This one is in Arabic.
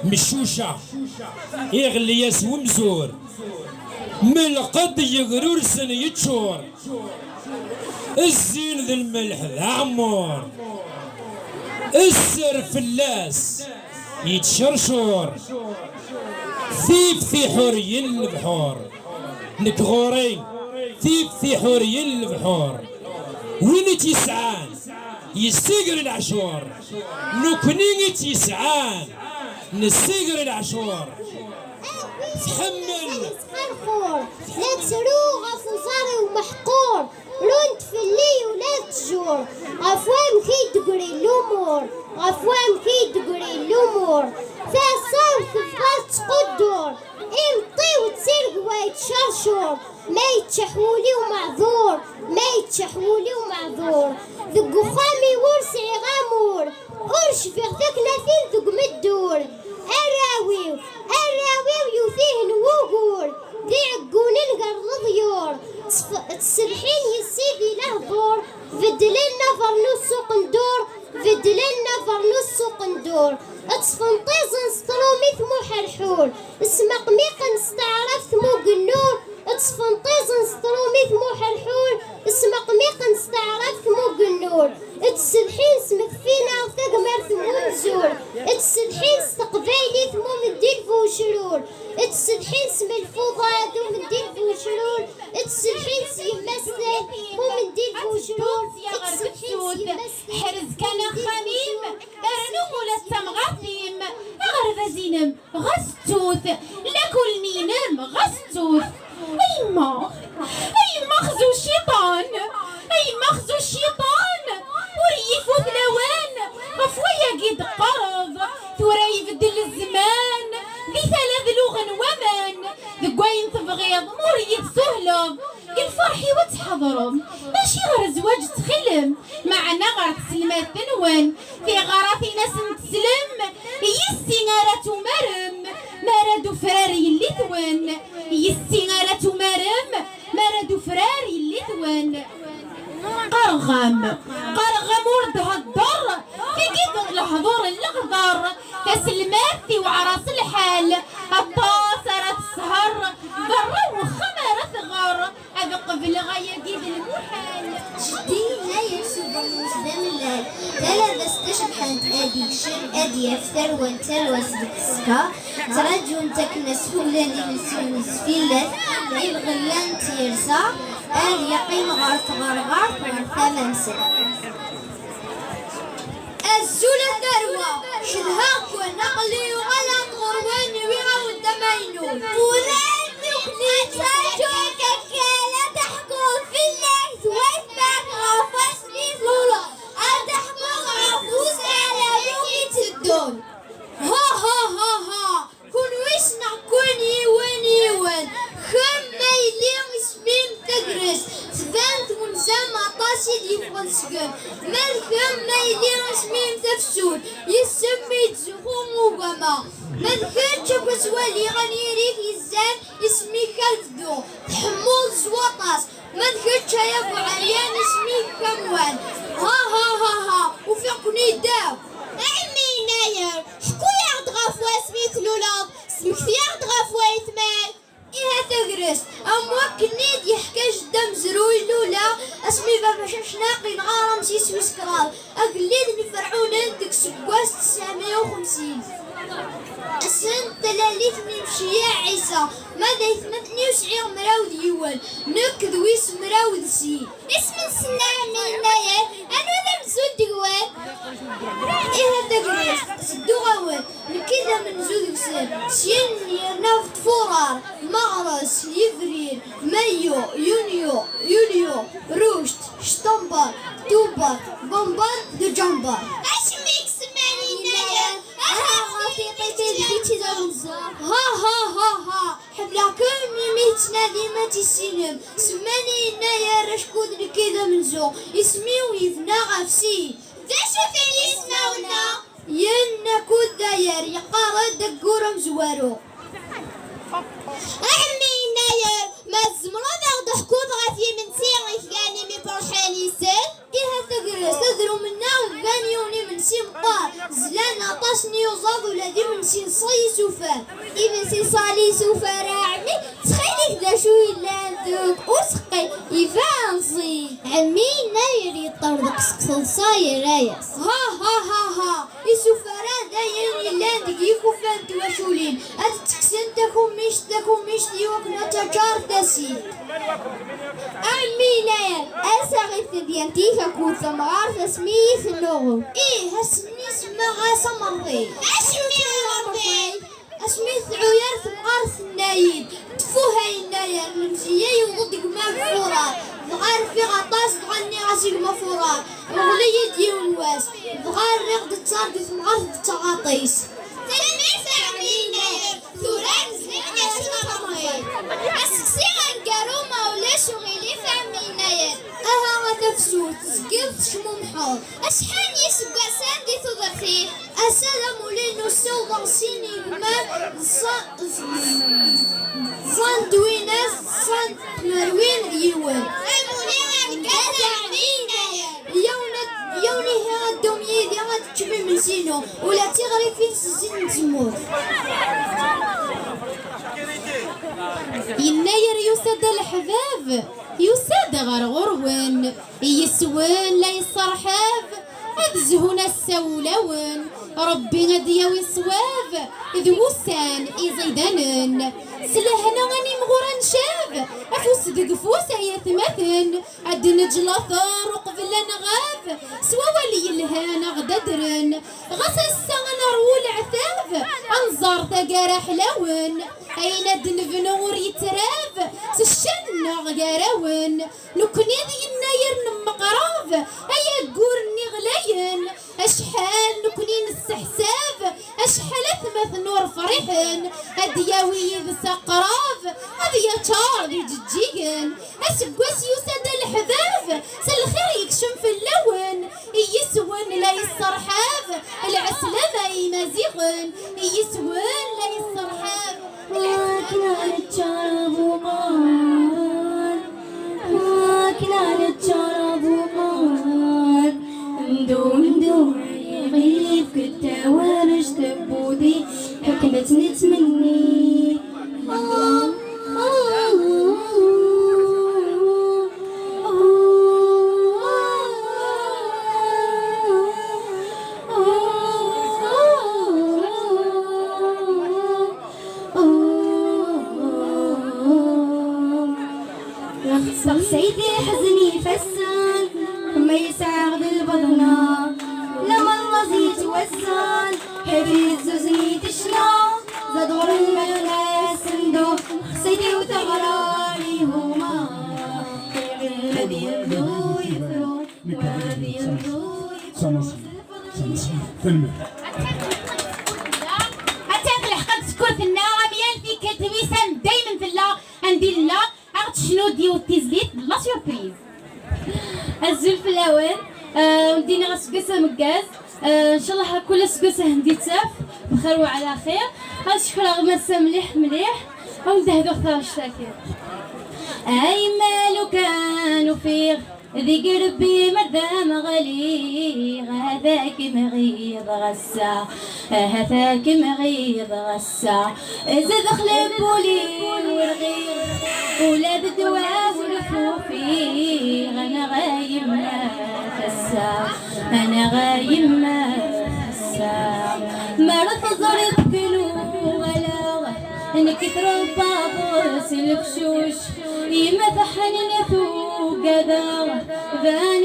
مشوشة يغلي ياس ومزور من القد يغرور سن يتشور الزين ذي الملح ذا عمور السر فلاس يتشرشور ثيف في حوري البحور نكغوري ثيف في حوري البحور وين تيسعان يستيقر العشور نكني تيسعان نستيقر العشور تحمل لا تروغ فوزاري ومحقور رنت في اللي ولا تجور غفوام كي تقري الامور غفوام كي تقري الامور فيها صار في بغات تقدر امطي وتسير قوايت شرشور ما يتشحولي ومعذور ما يتشحولي ومعذور ذق خامي ورسي غامور ارش في غثك لاثين ذق مدور اراويو يوثيه نوقور ذي عقون القرض ضيور تسرحين يسيدي لهبور فدلنا فرنوس قندور فدلنا فرنوس قندور اتفنطيز نسطرومي ثمو حرحور اسمع قميق نستعرف ثمو قنور اتفنطيز نسطرومي ثمو حرحور اسمع قميق نستعرف ثمو قنور اتسلحين سمكفينا وثقمر ثمو نزور اتسلحين استقبيلي ثمو مدين فوشرور اتسلحين سم الفوضى ثمو مدين فوشرور اتسلحين سيمسل مو مدين فوشرور اتسلحين حرز كان خميم ارنو ولا التمغاثيم غرفة زينم غستوث لكل مينم غستوث أي مخزو الشيطان أي مخزو الشيطان وريفو ثلوان غفويا قيد قرض ثورا يبدل الزمان ذي ثلاث لغن ومن ذقوين تبغيض مريد سهلب الفرحي وتحضرم ماشي غير زواج تخلم معنا غير تسلمات تنون في غراثي ناس نتسلم يسي غارة مرم مارادو فراري اللي ثوان يسي غارة مرم مارادو فراري اللي ثوان قرغم ورد هالضر في قيد الحضور الأخضر تسلماتي وعراس الحال الطاسرة السهر ضر وخمرة ثغر أذق بالغاية قيد المحال شدي لا يكسب المجدم الليل لا بستشبحت أدي شر أدي أفتر وانتر وسبكسكا ترجون تكنس فولاني نسيون سفيلت الغلان تيرسا آل يقيم غارت غرغار ثمن سنة الزولة ثروة شدهاك ونقلي وغلط غرواني ويغاو الدمينو ولاد نقلي تاجوك كالا تحكم في الليل ويثبت غفصني ظلو أتحكم غفوز على بوكي تدون ها كون ويسنا كوني ونيون خمي لين اسمين تدرس سفانت منزم عطاسي دي فنسكن مالكم ميلين اسمين تفسود يسمي تزخوم وقما مالكم تشوف سوالي غنيريك يزان اسمي كالفدو تحمل زواطاس مالكم تشايف عريان اسمي كموان ها وفيقني داو عمي ناير شكو يعضغف واسمي كلولاب اسمك يعضغف ويثمال إيه تجرس أموكني يحكي جدا مزروي لولا اسمي بابا شناقي نغارة مسيس وسكرال أقليدني فرعون عندك سكواس 950 السن تلاليث مشي عيسى ماذا يثمتني وسعير مراود يوال نكذ ويس مراود سي اسم السنة منايا أنا ذا مزود دقوان إيه تجرس سدو غوان نكذا من زود كسر سين يرناف فورار مغرس يفريل مايو يوليو روشت شطنبر توبر بومبر دو جمبر أشميك سماني نايا ها حبلاكم ميتنا ديما تيسينم سماني نايا رشكود كذا من زو اسمي ويفنا غفسي ذا شوفي يسمعونا ينا كود داير يقارد دقورم زوارو عمي ناير ما الزمرة ذا ضحكوت غافي من سيغي يعني مي فرحاني سال إيها ثقر صدروا منا غانيوني من سي مقار زلان عطاشني وزاد ولادي من سي صاي سوفار إذا سي صالي سوفار عمي تخيلك ذا شو إلا ذوك وسقي يفانصي عمي ناير يطردق سقصل صاير رايس ها السفراء دايرين لاندك يكوفان تواشولين أتتكسن تكون ميش ديوكنا تجار تسيل عمي ناير أساغي ديانتي كاكو ثمغار تسميث النغو هسمي سمغا سمرضي أسميث عيار ثمغار ثنايد تفوها الناير المزية يوضدك مغفورة بغار في غطاس تغني غاسيق مفورة مغلية ديون واس بغار رغد تصارد ثمغار تغاطيس تلميس عمينا ثوران زلنا شمرمي أسكسي غنقارو مولا شغيلي فعمينا أها غتفسوت سقلت شمومحور أشحال يسقع ساندي تضرفيه أسالا مولينو سو ضغسيني الماء صان دويناس صان مروين يوان يوني هاد دوميي دي غاد تشمي من سينو ولا تغري في سزين زمور يناير يساد الحباب يساد غير غروان يسوان لا يصرحاب هاد زهونا السولون ربي غادي يصواب ذوسان يزيدانن سلهنا غني مغورا نشاب افوس دقفوس هي ثمثن عد نجلطر وقبل نغاف سوا ولي الهانا غددرن غسل السغن رول عثاف انظار تقارا حلاون اين دنفنور يتراف سشنا غاراون نكني ذي الناير نمقراف هيا قورني غلاين اشحال نكني نستحساب اشحال اثمث نور فريحن هدياوي بسقراف هذه تشار ذي جيجن اسقوس يسد الحذاف سالخير يكشم في اللون يسون لا يصرحاف العسلامة يمازيغن يسون لا يصرحاف واكنا نتشرب ومان واكنا نتشرب ومان ندوم يغيب كنت وارش تبودي حكمت نتمني سيدي حزني فسان ما يساعد البضنا لما الرزي توسان حبي زوزني تشنا زدور المغنى سندو سيدي وتغراري هما الذي يبدو يفرو والذي يبدو حتى الحقد سكوت النار ميال في كتبيسان دايما في الله عندي الله عرفت شنو ديو تيزليت لا سوربريز الزلف الاول ودينا غسقسه مكاز ان شاء الله كل سقسه هندي تاف بخير وعلى خير غنشكر غمسه مليح ونزهدو اختار الشاكر اي مالو كانوا فيه ذي قلبي مدام غلي هذاك مغيض غسا هذاك مغيض غسا زاد خلب وليل والغير ولا بدواه والفوفي انا غايم ما فسا انا غايم ما فسا ما رفض كلو ولا نكثر البابوس الفشوش يمدحني نثوق ذا فان